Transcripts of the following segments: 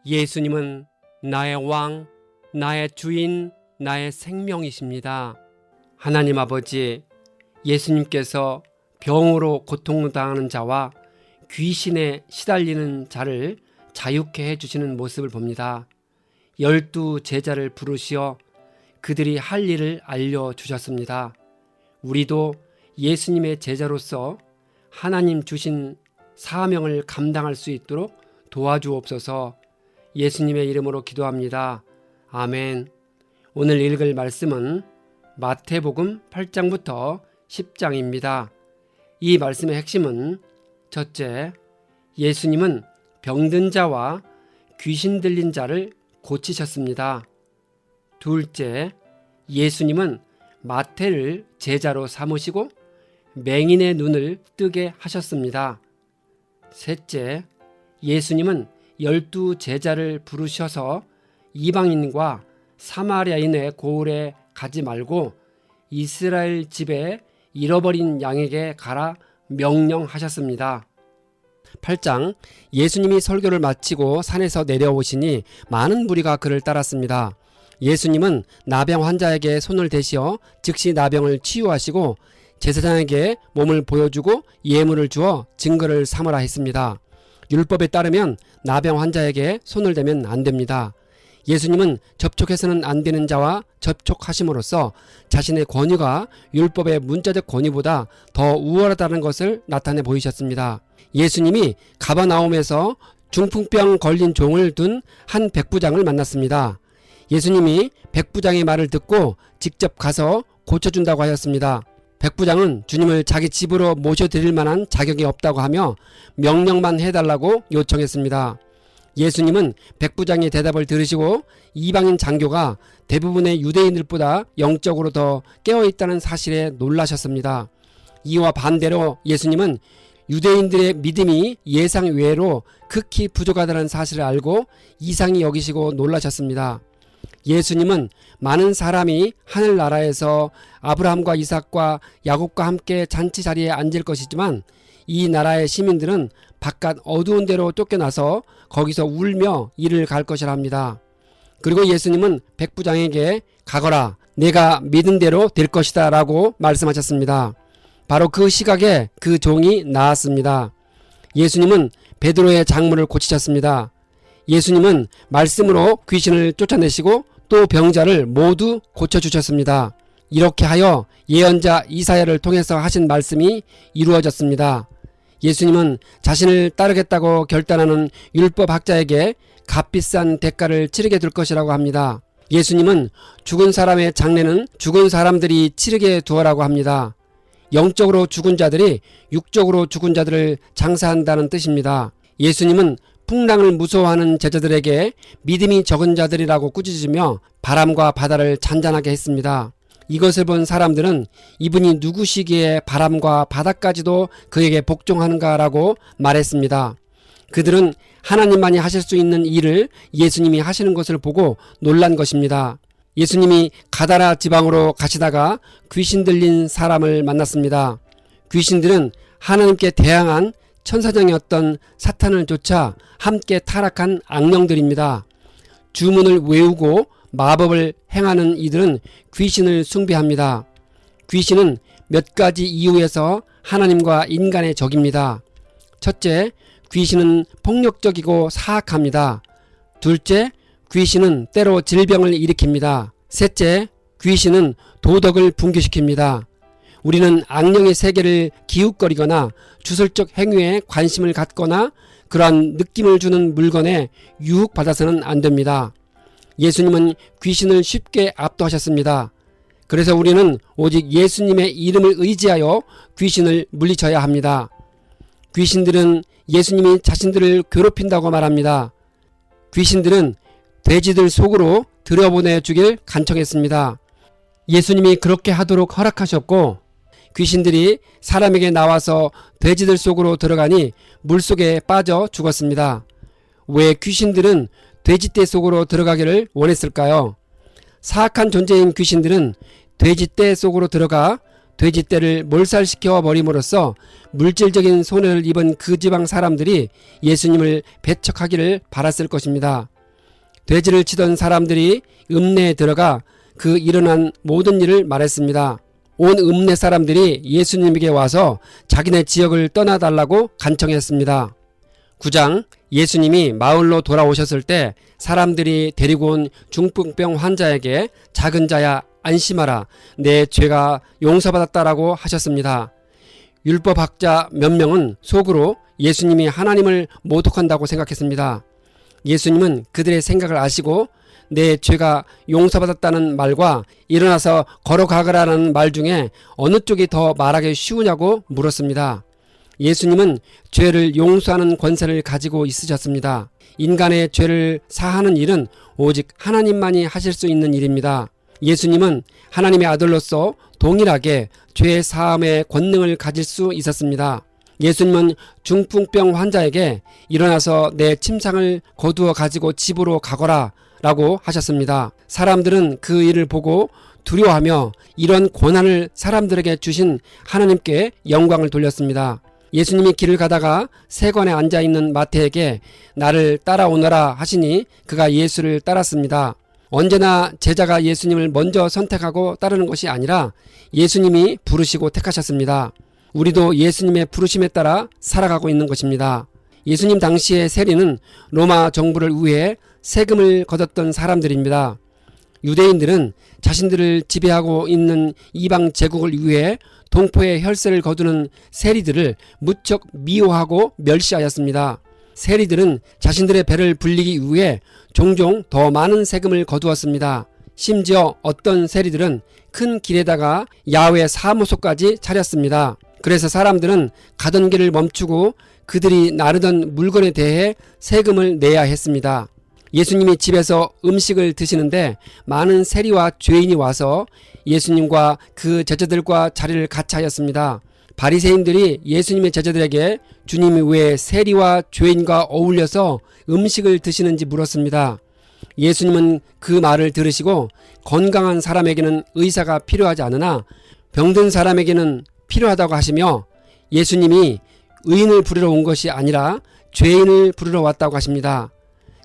예수님은 나의 왕, 나의 주인, 나의 생명이십니다. 하나님 아버지, 예수님께서 병으로 고통당하는 자와 귀신에 시달리는 자를 자유케 해주시는 모습을 봅니다. 12 제자를 부르시어 그들이 할 일을 알려주셨습니다. 우리도 예수님의 제자로서 하나님 주신 사명을 감당할 수 있도록 도와주옵소서. 예수님의 이름으로 기도합니다. 아멘. 오늘 읽을 말씀은 마태복음 8장부터 10장입니다. 이 말씀의 핵심은 첫째, 예수님은 병든 자와 귀신 들린 자를 고치셨습니다. 둘째, 예수님은 마태를 제자로 삼으시고 맹인의 눈을 뜨게 하셨습니다. 셋째, 예수님은 12 제자를 부르셔서 이방인과 사마리아인의 고을에 가지 말고 이스라엘 집에 잃어버린 양에게 가라 명령하셨습니다. 8장, 예수님이 설교를 마치고 산에서 내려오시니 많은 무리가 그를 따랐습니다. 예수님은 나병 환자에게 손을 대시어 즉시 나병을 치유하시고 제사장에게 몸을 보여주고 예물을 주어 증거를 삼으라 했습니다. 율법에 따르면 나병 환자에게 손을 대면 안 됩니다. 예수님은 접촉해서는 안 되는 자와 접촉하심으로써 자신의 권위가 율법의 문자적 권위보다 더 우월하다는 것을 나타내 보이셨습니다. 예수님이 가버나움에서 중풍병 걸린 종을 둔 한 백부장을 만났습니다. 예수님이 백부장의 말을 듣고 직접 가서 고쳐준다고 하였습니다. 백부장은 주님을 자기 집으로 모셔드릴 만한 자격이 없다고 하며 명령만 해달라고 요청했습니다. 예수님은 백부장의 대답을 들으시고 이방인 장교가 대부분의 유대인들보다 영적으로 더 깨어있다는 사실에 놀라셨습니다. 이와 반대로 예수님은 유대인들의 믿음이 예상 외로 극히 부족하다는 사실을 알고 이상히 여기시고 놀라셨습니다. 예수님은 많은 사람이 하늘나라에서 아브라함과 이삭과 야곱과 함께 잔치 자리에 앉을 것이지만 이 나라의 시민들은 바깥 어두운 데로 쫓겨나서 거기서 울며 이를 갈 것이라 합니다. 그리고 예수님은 백부장에게 가거라, 내가 믿은 대로 될 것이다 라고 말씀하셨습니다. 바로 그 시각에 그 종이 나았습니다. 예수님은 베드로의 장모를 고치셨습니다. 예수님은 말씀으로 귀신을 쫓아내시고 또 병자를 모두 고쳐주셨습니다. 이렇게 하여 예언자 이사야를 통해서 하신 말씀이 이루어졌습니다. 예수님은 자신을 따르겠다고 결단하는 율법학자에게 값비싼 대가를 치르게 될 것이라고 합니다. 예수님은 죽은 사람의 장례는 죽은 사람들이 치르게 두어라고 합니다. 영적으로 죽은 자들이 육적으로 죽은 자들을 장사한다는 뜻입니다. 예수님은 풍랑을 무서워하는 제자들에게 믿음이 적은 자들이라고 꾸짖으며 바람과 바다를 잔잔하게 했습니다. 이것을 본 사람들은 이분이 누구시기에 바람과 바다까지도 그에게 복종하는가라고 말했습니다. 그들은 하나님만이 하실 수 있는 일을 예수님이 하시는 것을 보고 놀란 것입니다. 예수님이 가다라 지방으로 가시다가 귀신 들린 사람을 만났습니다. 귀신들은 하나님께 대항한 천사장이었던 사탄을 쫓아 함께 타락한 악령들입니다. 주문을 외우고 마법을 행하는 이들은 귀신을 숭배합니다. 귀신은 몇 가지 이유에서 하나님과 인간의 적입니다. 첫째, 귀신은 폭력적이고 사악합니다. 둘째, 귀신은 때로 질병을 일으킵니다. 셋째, 귀신은 도덕을 붕괴시킵니다. 우리는 악령의 세계를 기웃거리거나 주술적 행위에 관심을 갖거나 그러한 느낌을 주는 물건에 유혹받아서는 안 됩니다. 예수님은 귀신을 쉽게 압도하셨습니다. 그래서 우리는 오직 예수님의 이름을 의지하여 귀신을 물리쳐야 합니다. 귀신들은 예수님이 자신들을 괴롭힌다고 말합니다. 귀신들은 돼지들 속으로 들여보내 주길 간청했습니다. 예수님이 그렇게 하도록 허락하셨고 귀신들이 사람에게 나와서 돼지들 속으로 들어가니 물속에 빠져 죽었습니다. 왜 귀신들은 돼지떼 속으로 들어가기를 원했을까요? 사악한 존재인 귀신들은 돼지떼 속으로 들어가 돼지떼를 몰살시켜 버림으로써 물질적인 손해를 입은 그 지방 사람들이 예수님을 배척하기를 바랐을 것입니다. 돼지를 치던 사람들이 읍내에 들어가 그 일어난 모든 일을 말했습니다. 온 읍내 사람들이 예수님에게 와서 자기네 지역을 떠나달라고 간청했습니다. 9장 예수님이 마을로 돌아오셨을 때 사람들이 데리고 온 중풍병 환자에게 작은 자야 안심하라 내 죄가 용서받았다라고 하셨습니다. 율법학자 몇 명은 속으로 예수님이 하나님을 모독한다고 생각했습니다. 예수님은 그들의 생각을 아시고 내 죄가 용서받았다는 말과 일어나서 걸어가거라는 말 중에 어느 쪽이 더 말하기 쉬우냐고 물었습니다. 예수님은 죄를 용서하는 권세를 가지고 있으셨습니다. 인간의 죄를 사하는 일은 오직 하나님만이 하실 수 있는 일입니다. 예수님은 하나님의 아들로서 동일하게 죄 사함의 권능을 가질 수 있었습니다. 예수님은 중풍병 환자에게 일어나서 내 침상을 거두어 가지고 집으로 가거라 라고 하셨습니다. 사람들은 그 일을 보고 두려워하며 이런 권한을 사람들에게 주신 하나님께 영광을 돌렸습니다. 예수님이 길을 가다가 세관에 앉아있는 마태에게 나를 따라오너라 하시니 그가 예수를 따랐습니다. 언제나 제자가 예수님을 먼저 선택하고 따르는 것이 아니라 예수님이 부르시고 택하셨습니다. 우리도 예수님의 부르심에 따라 살아가고 있는 것입니다. 예수님 당시의 세리는 로마 정부를 위해 세금을 거뒀던 사람들입니다. 유대인들은 자신들을 지배하고 있는 이방 제국을 위해 동포의 혈세를 거두는 세리들을 무척 미워하고 멸시하였습니다. 세리들은 자신들의 배를 불리기 위해 종종 더 많은 세금을 거두었습니다. 심지어 어떤 세리들은 큰 길에다가 야외 사무소까지 차렸습니다. 그래서 사람들은 가던 길을 멈추고 그들이 나르던 물건에 대해 세금을 내야 했습니다. 예수님이 집에서 음식을 드시는데 많은 세리와 죄인이 와서 예수님과 그 제자들과 자리를 같이 하였습니다. 바리새인들이 예수님의 제자들에게 주님이 왜 세리와 죄인과 어울려서 음식을 드시는지 물었습니다. 예수님은 그 말을 들으시고 건강한 사람에게는 의사가 필요하지 않으나 병든 사람에게는 필요하다고 하시며 예수님이 의인을 부르러 온 것이 아니라 죄인을 부르러 왔다고 하십니다.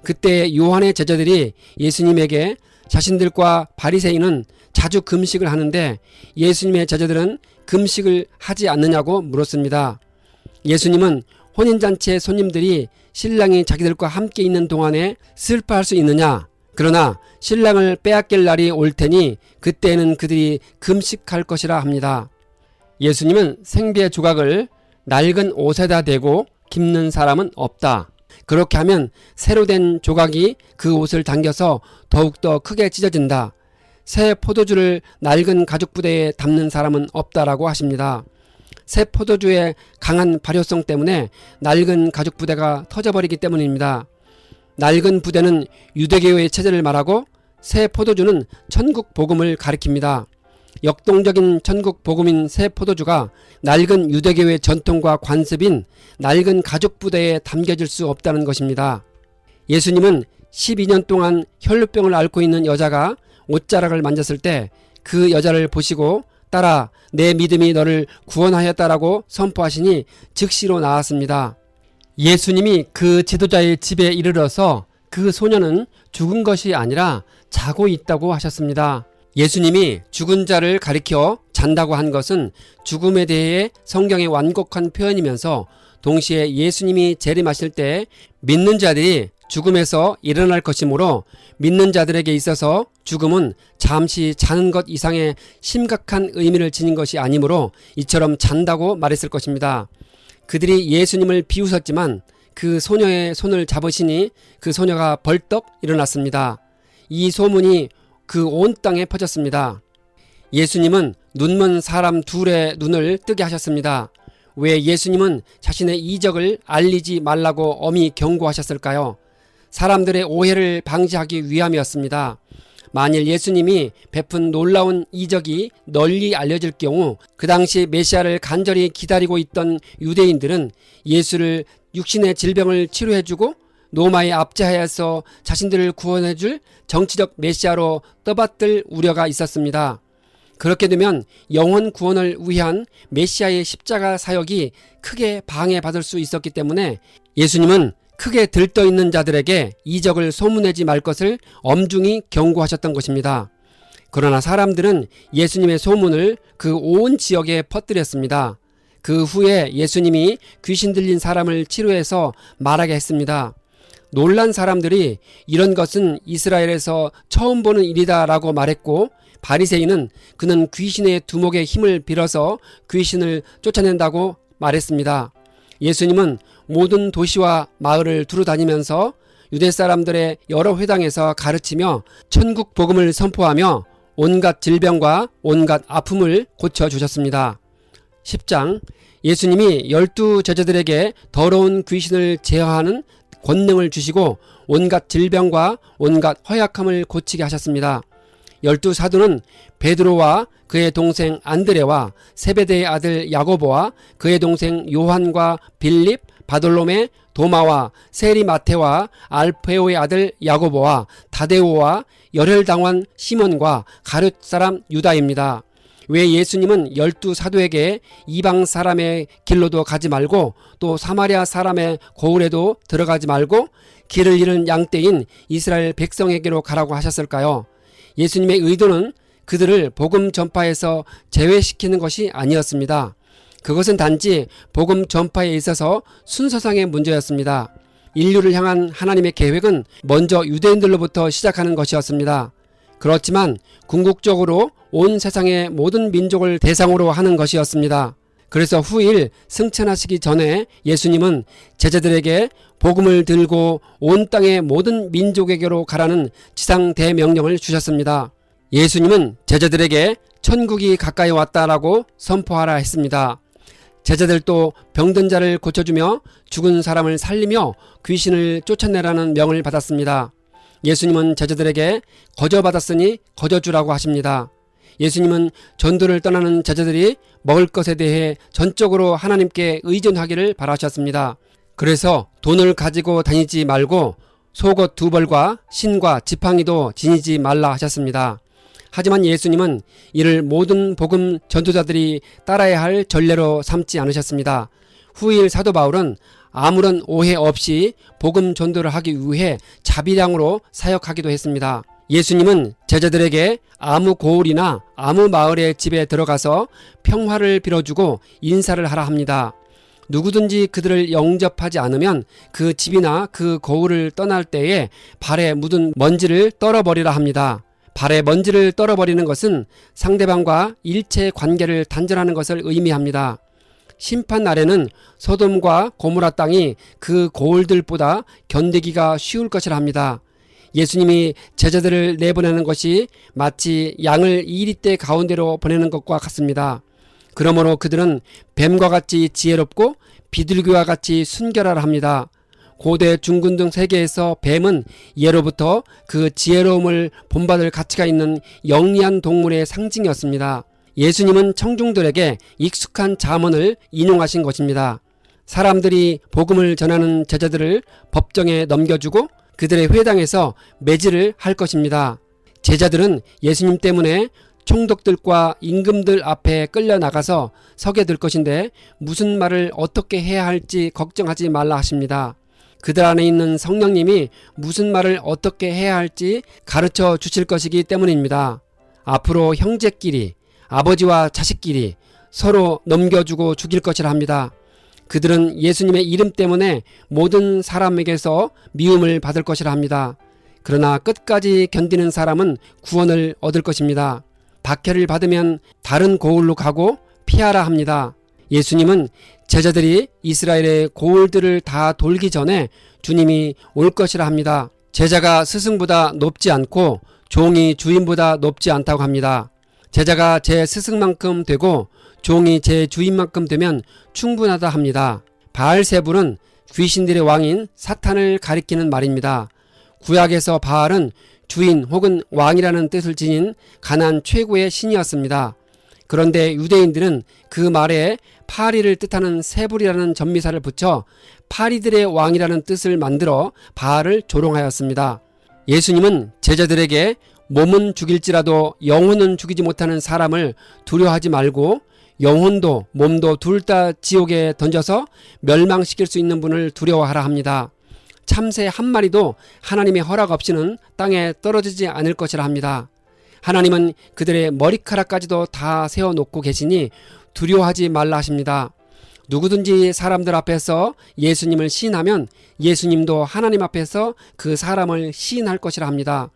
그때 요한의 제자들이 예수님에게 자신들과 바리새인은 자주 금식을 하는데 예수님의 제자들은 금식을 하지 않느냐고 물었습니다. 예수님은 혼인잔치의 손님들이 신랑이 자기들과 함께 있는 동안에 슬퍼할 수 있느냐? 그러나 신랑을 빼앗길 날이 올 테니 그때는 그들이 금식할 것이라 합니다. 예수님은 생비의 조각을 낡은 옷에다 대고 깁는 사람은 없다. 그렇게 하면 새로 된 조각이 그 옷을 당겨서 더욱더 크게 찢어진다. 새 포도주를 낡은 가죽 부대에 담는 사람은 없다라고 하십니다. 새 포도주의 강한 발효성 때문에 낡은 가죽 부대가 터져버리기 때문입니다. 낡은 부대는 유대교의 체제를 말하고 새 포도주는 천국 복음을 가리킵니다. 역동적인 천국 복음인 새 포도주가 낡은 유대교의 전통과 관습인 낡은 가죽 부대에 담겨질 수 없다는 것입니다. 예수님은 12년 동안 혈루병을 앓고 있는 여자가 옷자락을 만졌을 때 그 여자를 보시고 따라 내 믿음이 너를 구원하였다라고 선포하시니 즉시로 나았습니다. 예수님이 그 지도자의 집에 이르러서 그 소녀는 죽은 것이 아니라 자고 있다고 하셨습니다. 예수님이 죽은 자를 가리켜 잔다고 한 것은 죽음에 대해 성경의 완곡한 표현이면서 동시에 예수님이 재림하실 때 믿는 자들이 죽음에서 일어날 것이므로 믿는 자들에게 있어서 죽음은 잠시 자는 것 이상의 심각한 의미를 지닌 것이 아니므로 이처럼 잔다고 말했을 것입니다. 그들이 예수님을 비웃었지만 그 소녀의 손을 잡으시니 그 소녀가 벌떡 일어났습니다. 이 소문이 그 온 땅에 퍼졌습니다. 예수님은 눈먼 사람 둘의 눈을 뜨게 하셨습니다. 왜 예수님은 자신의 이적을 알리지 말라고 엄히 경고하셨을까요? 사람들의 오해를 방지하기 위함이었습니다. 만일 예수님이 베푼 놀라운 이적이 널리 알려질 경우 그 당시 메시아를 간절히 기다리고 있던 유대인들은 예수를 육신의 질병을 치료해주고 로마에 압제하여서 자신들을 구원해줄 정치적 메시아로 떠받들 우려가 있었습니다. 그렇게 되면 영혼 구원을 위한 메시아의 십자가 사역이 크게 방해받을 수 있었기 때문에 예수님은 크게 들떠있는 자들에게 이적을 소문내지 말 것을 엄중히 경고하셨던 것입니다. 그러나 사람들은 예수님의 소문을 그 온 지역에 퍼뜨렸습니다. 그 후에 예수님이 귀신 들린 사람을 치료해서 말하게 했습니다. 놀란 사람들이 이런 것은 이스라엘에서 처음 보는 일이다 라고 말했고, 바리새인은 그는 귀신의 두목의 힘을 빌어서 귀신을 쫓아낸다고 말했습니다. 예수님은 모든 도시와 마을을 두루다니면서 유대 사람들의 여러 회당에서 가르치며 천국 복음을 선포하며 온갖 질병과 온갖 아픔을 고쳐주셨습니다. 10장, 예수님이 12 제자들에게 더러운 귀신을 제어하는 권능을 주시고 온갖 질병과 온갖 허약함을 고치게 하셨습니다. 12 사도는 베드로와 그의 동생 안드레와 세베대의 아들 야고보와 그의 동생 요한과 빌립, 바돌로메, 도마와 세리 마테와 알페오의 아들 야고보와 다데오와 열혈당원 시몬과 가룟 사람 유다입니다. 왜 예수님은 12 사도에게 이방 사람의 길로도 가지 말고 또 사마리아 사람의 고을에도 들어가지 말고 길을 잃은 양떼인 이스라엘 백성에게로 가라고 하셨을까요? 예수님의 의도는 그들을 복음 전파에서 제외시키는 것이 아니었습니다. 그것은 단지 복음 전파에 있어서 순서상의 문제였습니다. 인류를 향한 하나님의 계획은 먼저 유대인들로부터 시작하는 것이었습니다. 그렇지만 궁극적으로 온 세상의 모든 민족을 대상으로 하는 것이었습니다. 그래서 후일 승천하시기 전에 예수님은 제자들에게 복음을 들고 온 땅의 모든 민족에게로 가라는 지상 대명령을 주셨습니다. 예수님은 제자들에게 천국이 가까이 왔다라고 선포하라 했습니다. 제자들도 병든 자를 고쳐주며 죽은 사람을 살리며 귀신을 쫓아내라는 명을 받았습니다. 예수님은 제자들에게 거저받았으니 거저주라고 하십니다. 예수님은 전도를 떠나는 제자들이 먹을 것에 대해 전적으로 하나님께 의존하기를 바라셨습니다. 그래서 돈을 가지고 다니지 말고 속옷 2벌과 신과 지팡이도 지니지 말라 하셨습니다. 하지만 예수님은 이를 모든 복음 전도자들이 따라야 할 전례로 삼지 않으셨습니다. 후일 사도 바울은 아무런 오해 없이 복음 전도를 하기 위해 자비량으로 사역하기도 했습니다. 예수님은 제자들에게 아무 고을이나 아무 마을의 집에 들어가서 평화를 빌어주고 인사를 하라 합니다. 누구든지 그들을 영접하지 않으면 그 집이나 그 고을을 떠날 때에 발에 묻은 먼지를 떨어버리라 합니다. 발에 먼지를 떨어버리는 것은 상대방과 일체 관계를 단절하는 것을 의미합니다. 심판 날에는 소돔과 고모라 땅이 그 고을들보다 견디기가 쉬울 것이라 합니다. 예수님이 제자들을 내보내는 것이 마치 양을 이리떼 가운데로 보내는 것과 같습니다. 그러므로 그들은 뱀과 같이 지혜롭고 비둘기와 같이 순결하라 합니다. 고대 중군 등 세계에서 뱀은 예로부터 그 지혜로움을 본받을 가치가 있는 영리한 동물의 상징이었습니다. 예수님은 청중들에게 익숙한 잠언을 인용하신 것입니다. 사람들이 복음을 전하는 제자들을 법정에 넘겨주고 그들의 회당에서 매질을 할 것입니다. 제자들은 예수님 때문에 총독들과 임금들 앞에 끌려나가서 서게 될 것인데 무슨 말을 어떻게 해야 할지 걱정하지 말라 하십니다. 그들 안에 있는 성령님이 무슨 말을 어떻게 해야 할지 가르쳐 주실 것이기 때문입니다. 앞으로 형제끼리, 아버지와 자식끼리 서로 넘겨주고 죽일 것이라 합니다. 그들은 예수님의 이름 때문에 모든 사람에게서 미움을 받을 것이라 합니다. 그러나 끝까지 견디는 사람은 구원을 얻을 것입니다. 박해를 받으면 다른 고을로 가고 피하라 합니다. 예수님은 제자들이 이스라엘의 고을들을 다 돌기 전에 주님이 올 것이라 합니다. 제자가 스승보다 높지 않고 종이 주인보다 높지 않다고 합니다. 제자가 제 스승만큼 되고 종이 제 주인만큼 되면 충분하다 합니다. 바알세불은 귀신들의 왕인 사탄을 가리키는 말입니다. 구약에서 바알은 주인 혹은 왕이라는 뜻을 지닌 가나안 최고의 신이었습니다. 그런데 유대인들은 그 말에 파리를 뜻하는 세불이라는 전미사를 붙여 파리들의 왕이라는 뜻을 만들어 바알을 조롱하였습니다. 예수님은 제자들에게 몸은 죽일지라도 영혼은 죽이지 못하는 사람을 두려워하지 말고 영혼도 몸도 둘 다 지옥에 던져서 멸망시킬 수 있는 분을 두려워하라 합니다. 참새 한 마리도 하나님의 허락 없이는 땅에 떨어지지 않을 것이라 합니다. 하나님은 그들의 머리카락까지도 다 세워놓고 계시니 두려워하지 말라 하십니다. 누구든지 사람들 앞에서 예수님을 시인하면 예수님도 하나님 앞에서 그 사람을 시인할 것이라 합니다.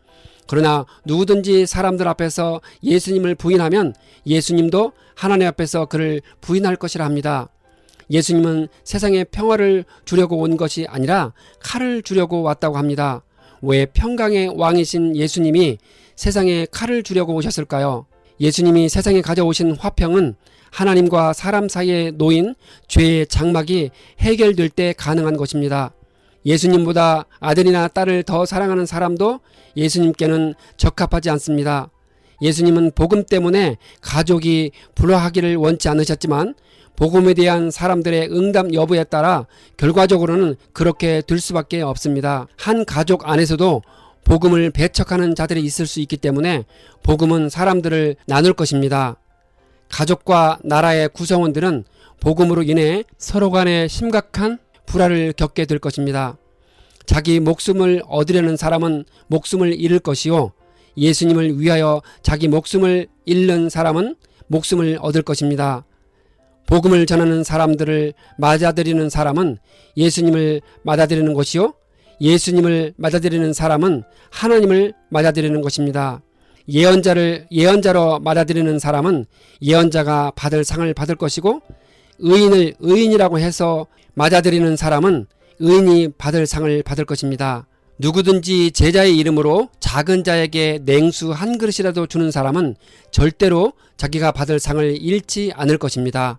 그러나 누구든지 사람들 앞에서 예수님을 부인하면 예수님도 하나님 앞에서 그를 부인할 것이라 합니다. 예수님은 세상에 평화를 주려고 온 것이 아니라 칼을 주려고 왔다고 합니다. 왜 평강의 왕이신 예수님이 세상에 칼을 주려고 오셨을까요? 예수님이 세상에 가져오신 화평은 하나님과 사람 사이에 놓인 죄의 장막이 해결될 때 가능한 것입니다. 예수님보다 아들이나 딸을 더 사랑하는 사람도 예수님께는 적합하지 않습니다. 예수님은 복음 때문에 가족이 불화하기를 원치 않으셨지만 복음에 대한 사람들의 응답 여부에 따라 결과적으로는 그렇게 될 수밖에 없습니다. 한 가족 안에서도 복음을 배척하는 자들이 있을 수 있기 때문에 복음은 사람들을 나눌 것입니다. 가족과 나라의 구성원들은 복음으로 인해 서로 간에 심각한 불화를 겪게 될 것입니다. 자기 목숨을 얻으려는 사람은 목숨을 잃을 것이요 예수님을 위하여 자기 목숨을 잃는 사람은 목숨을 얻을 것입니다. 복음을 전하는 사람들을 맞아들이는 사람은 예수님을 맞아들이는 것이요 예수님을 맞아들이는 사람은 하나님을 맞아들이는 것입니다. 예언자를 예언자로 맞아들이는 사람은 예언자가 받을 상을 받을 것이고 의인을 의인이라고 해서 맞아들이는 사람은 의인이 받을 상을 받을 것입니다. 누구든지 제자의 이름으로 작은 자에게 냉수 한 그릇이라도 주는 사람은 절대로 자기가 받을 상을 잃지 않을 것입니다.